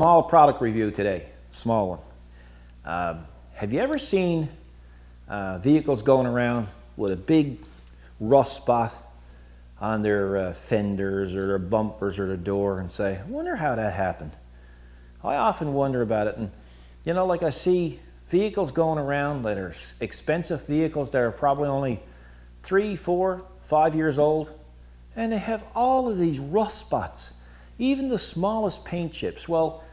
Small product review today, small one. Have you ever seen vehicles going around with a big rust spot on their fenders or their bumpers or their door and say, I wonder how that happened? I often wonder about it. And you know, like I see vehicles going around that are expensive vehicles that are probably only 3, 4, 5 years old, and they have all of these rust spots, even the smallest paint chips. Well,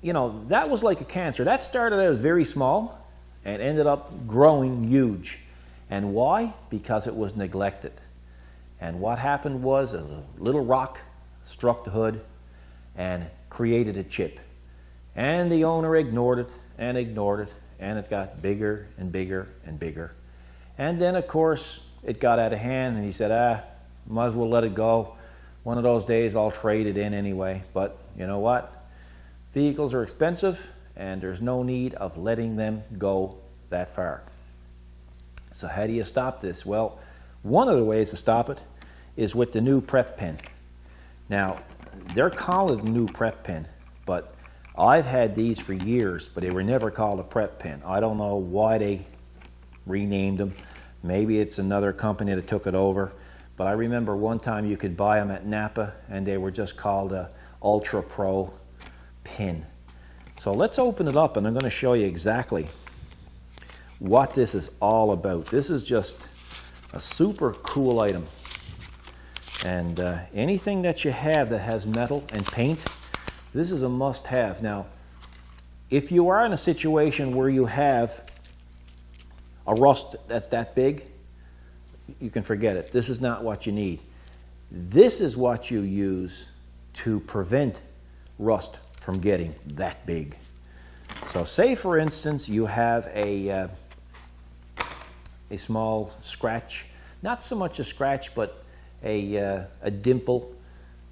you know, that was like a cancer. That started out as very small and ended up growing huge. And why? Because it was neglected. And what happened was a little rock struck the hood and created a chip. And the owner ignored it, and it got bigger and bigger and bigger. And then, of course, it got out of hand, and he said, might as well let it go. One of those days I'll trade it in anyway. But you know what? Vehicles are expensive, and there's no need of letting them go that far. So how do you stop this? Well, one of the ways to stop it is with the new prep pen. Now, they're called a new prep pen, but I've had these for years, but they were never called a prep pen. I don't know why they renamed them. Maybe it's another company that took it over. But I remember one time you could buy them at Napa, and they were just called a Ultra Pro pen. So let's open it up, and I'm going to show you exactly what this is all about. This is just a super cool item. And anything that you have that has metal and paint, this is a must-have. Now, if you are in a situation where you have a rust that's that big, you can forget it. This is not what you need. This is what you use to prevent rust from getting that big. So say, for instance, you have a small scratch, not so much a scratch, but a dimple.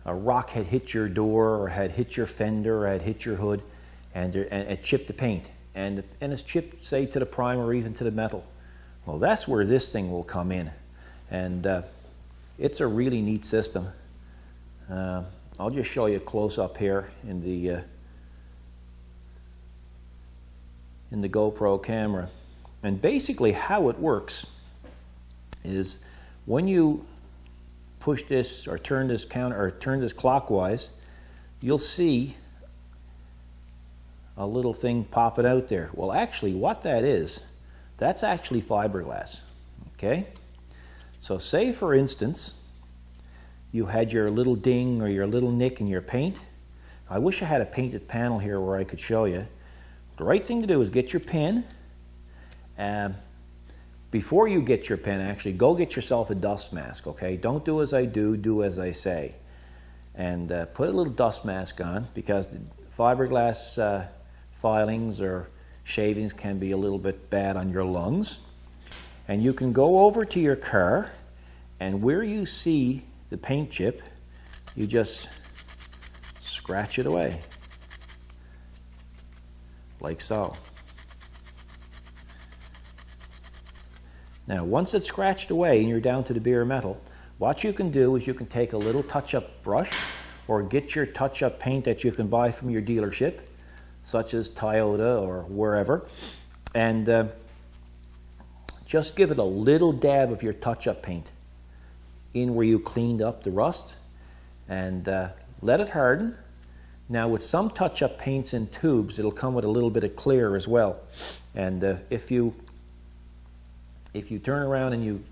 A rock had hit your door, or had hit your fender, or had hit your hood, and it chipped the paint. And it's chipped, say, to the primer or even to the metal. Well, that's where this thing will come in. And it's a really neat system. I'll just show you close up here in the GoPro camera. And basically how it works is when you push this or turn this counter or turn this clockwise, you'll see a little thing popping out there. Well, actually what that is, that's actually fiberglass. Okay? So say, for instance, you had your little ding or your little nick in your paint. I wish I had a painted panel here where I could show you. The right thing to do is get your pen. Before you get your pen, actually, go get yourself a dust mask, okay? Don't do as I do, do as I say. And put a little dust mask on, because the fiberglass filings or shavings can be a little bit bad on your lungs. And you can go over to your car, and where you see the paint chip, you just scratch it away, like so. Now, once it's scratched away and you're down to the bare metal, what you can do is you can take a little touch-up brush, or get your touch-up paint that you can buy from your dealership, such as Toyota or wherever, and just give it a little dab of your touch-up paint in where you cleaned up the rust, and let it harden. Now, with some touch-up paints in tubes, it'll come with a little bit of clear as well. And if you turn around and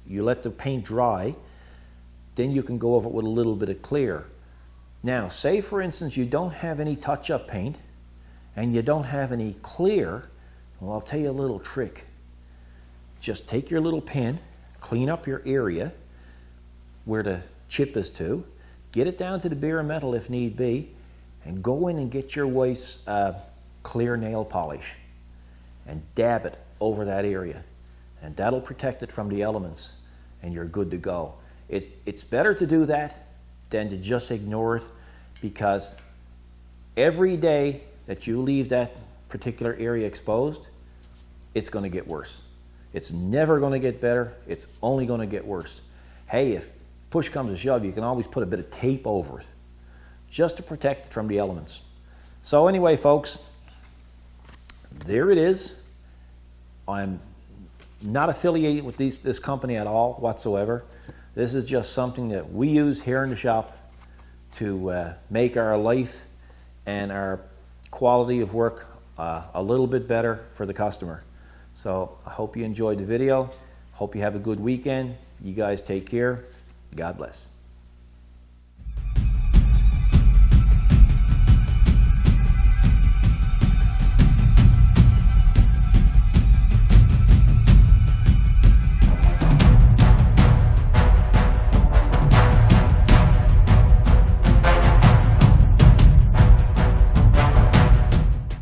you let the paint dry, then you can go over it with a little bit of clear. Now, say, for instance, you don't have any touch-up paint and you don't have any clear. Well, I'll tell you a little trick. Just take your little pen, clean up your area where the chip is to, get it down to the bare metal if need be, and go in and get your wife's clear nail polish and dab it over that area. And that'll protect it from the elements, and you're good to go. It's better to do that than to just ignore it, because every day that you leave that particular area exposed, it's going to get worse. It's never going to get better. It's only going to get worse. Hey, if push comes to shove, you can always put a bit of tape over it. just to protect it from the elements. So anyway, folks, there it is. I'm not affiliated with this company at all whatsoever. This is just something that we use here in the shop to make our life and our quality of work a little bit better for the customer. So I hope you enjoyed the video. Hope you have a good weekend. You guys take care. God bless.